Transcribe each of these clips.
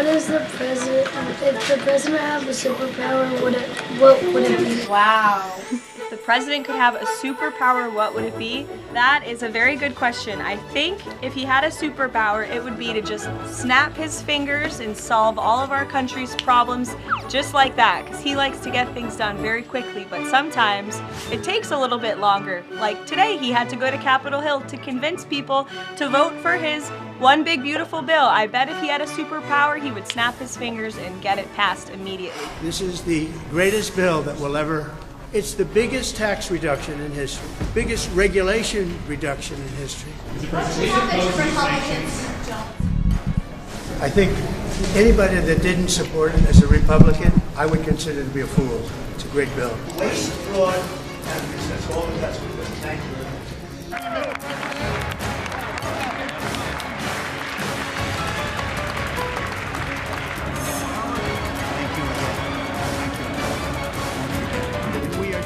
What is the president? If the president had a superpower, what would it be? Wow. If the president could have a superpower, what would it be? That is a very good question. I think if he had a superpower, it would be to just snap his fingers and solve all of our country's problems just like that, because he likes to get things done very quickly, but sometimes it takes a little bit longer. Like today, he had to go to Capitol Hill to convince people to vote for his one big beautiful bill. I bet if he had a superpower, he would snap his fingers and get it passed immediately. This is the greatest bill that will ever. It's the biggest tax reduction in history, biggest regulation reduction in history. I think anybody that didn't support it as a Republican, I would consider to be a fool. It's a great bill. Waste, fraud, and that's all that's good. Thank you.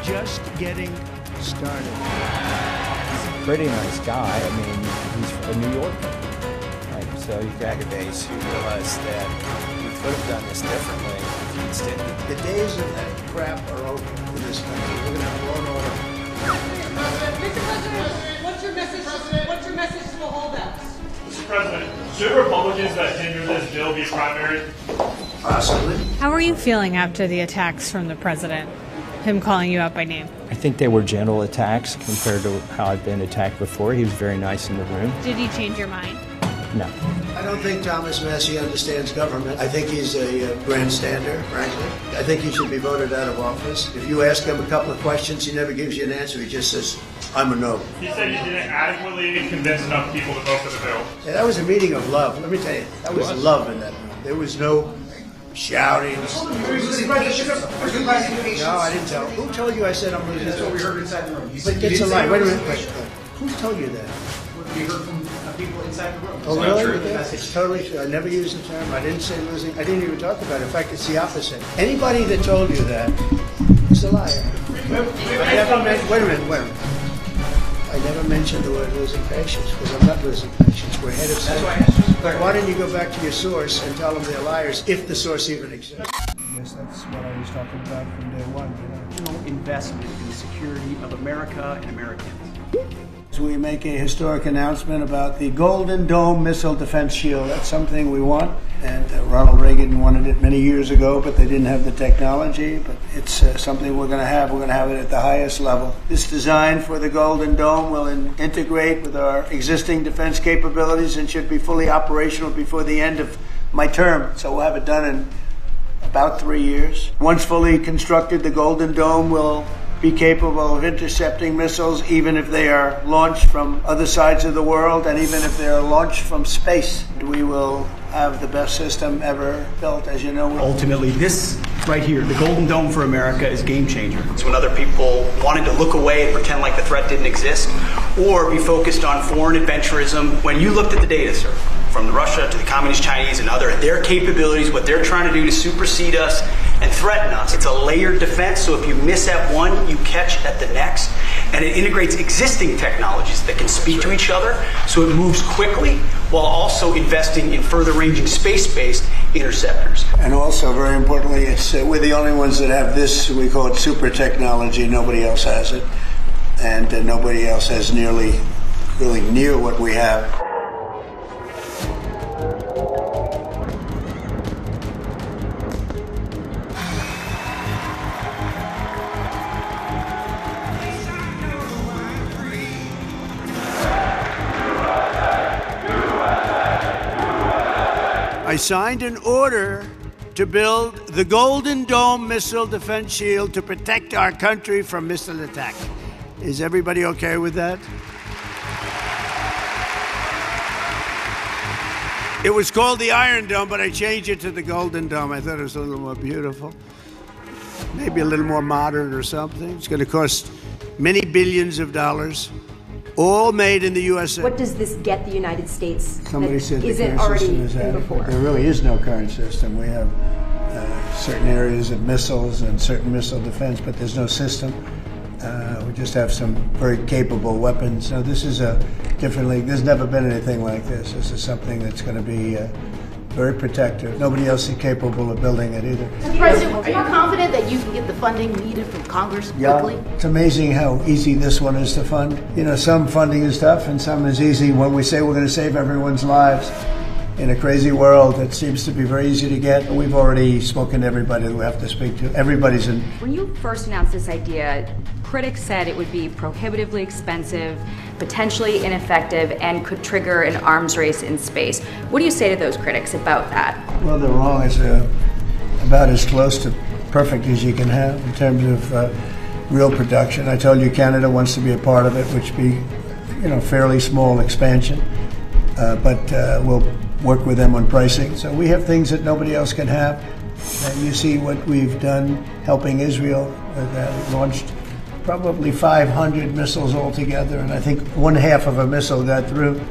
Just getting started. He's a pretty nice guy. I mean, he's a New Yorker. Right? So you've got a base who realized that we could have done this differently if you instead. The days of that crap are over for this country. We're going to have law and order. Mr. President, what's your message to the holdouts? Mr. President, should Republicans that hinder this bill be primaried? Possibly. How are you feeling after the attacks from the president? Him calling you out by name? I think they were gentle attacks compared to how I've been attacked before. He was very nice in the room. Did he change your mind? No. I don't think Thomas Massie understands government. I think he's a grandstander, frankly. I think he should be voted out of office. If you ask him a couple of questions, he never gives you an answer. He just says, I'm a no. He said he didn't adequately convince enough people to vote for the bill. Yeah, that was a meeting of love. Let me tell you, that was love in that room. There was no shouting. No, I didn't tell. Who told you I said I'm losing? That's what we heard inside the room. But it's a lie. Wait a minute. Who told you that? We heard from people inside the room. Oh, really? It's totally true. I never used the term. I didn't say losing. I didn't even talk about it. In fact, it's the opposite. Anybody that told you that is a liar. Wait a minute. I never mentioned the word losing patience because I'm not losing patience. We're ahead of schedule. That's why I asked you. Why don't you go back to your source and tell them they're liars if the source even exists? Yes, that's what I was talking about from day one. Investment in the security of America and Americans. We make a historic announcement about the Golden Dome Missile Defense Shield. That's something we want, and Ronald Reagan wanted it many years ago, but they didn't have the technology. But it's something we're going to have. We're going to have it at the highest level. This design for the Golden Dome will integrate with our existing defense capabilities and should be fully operational before the end of my term. So we'll have it done in about 3 years. Once fully constructed, the Golden Dome will be capable of intercepting missiles even if they are launched from other sides of the world and even if they are launched from space. We will have the best system ever built, as you know. Ultimately, this right here, the Golden Dome for America, is a game changer. It's when other people wanted to look away and pretend like the threat didn't exist or be focused on foreign adventurism. When you looked at the data, sir, from Russia to the Communist Chinese and their capabilities, what they're trying to do to supersede us and threaten us. It's a layered defense, so if you miss at one, you catch at the next. And it integrates existing technologies that can speak to each other, so it moves quickly while also investing in further-ranging space-based interceptors. And also, very importantly, we're the only ones that have this, we call it super technology. Nobody else has it. And nobody else has really near what we have. I signed an order to build the Golden Dome Missile Defense Shield to protect our country from missile attack. Is everybody okay with that? It was called the Iron Dome, but I changed it to the Golden Dome. I thought it was a little more beautiful. Maybe a little more modern or something. It's going to cost many billions of dollars. All made in the USA. What does this get the United States? Somebody said the isn't current already system is in adequate. before. There really is no current system. We have certain areas of missiles and certain missile defense, but there's no system. We just have some very capable weapons. So this is a different league. There's never been anything like this. This is something that's going to be very protective. Nobody else is capable of building it either. Mr. President, are you confident that you can get the funding needed from Congress quickly? Yeah, it's amazing how easy this one is to fund. You know, some funding is tough and some is easy. When we say we're going to save everyone's lives in a crazy world, it seems to be very easy to get. We've already spoken to everybody that we have to speak to. Everybody's in. When you first announced this idea, critics said it would be prohibitively expensive, potentially ineffective, and could trigger an arms race in space. What do you say to those critics about that? Well, they're wrong. It's about as close to perfect as you can have in terms of real production. I told you Canada wants to be a part of it, which be, you know, fairly small expansion, but we'll work with them on pricing. So we have things that nobody else can have. You see what we've done helping Israel. That launched probably 500 missiles altogether, and I think 1/2 of a missile got through,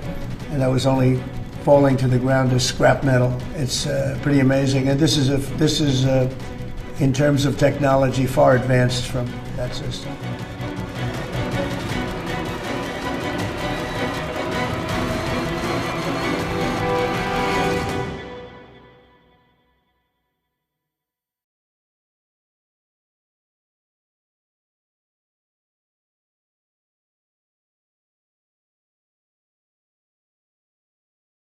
and that was only falling to the ground as scrap metal. It's pretty amazing, and this is in terms of technology far advanced from that system.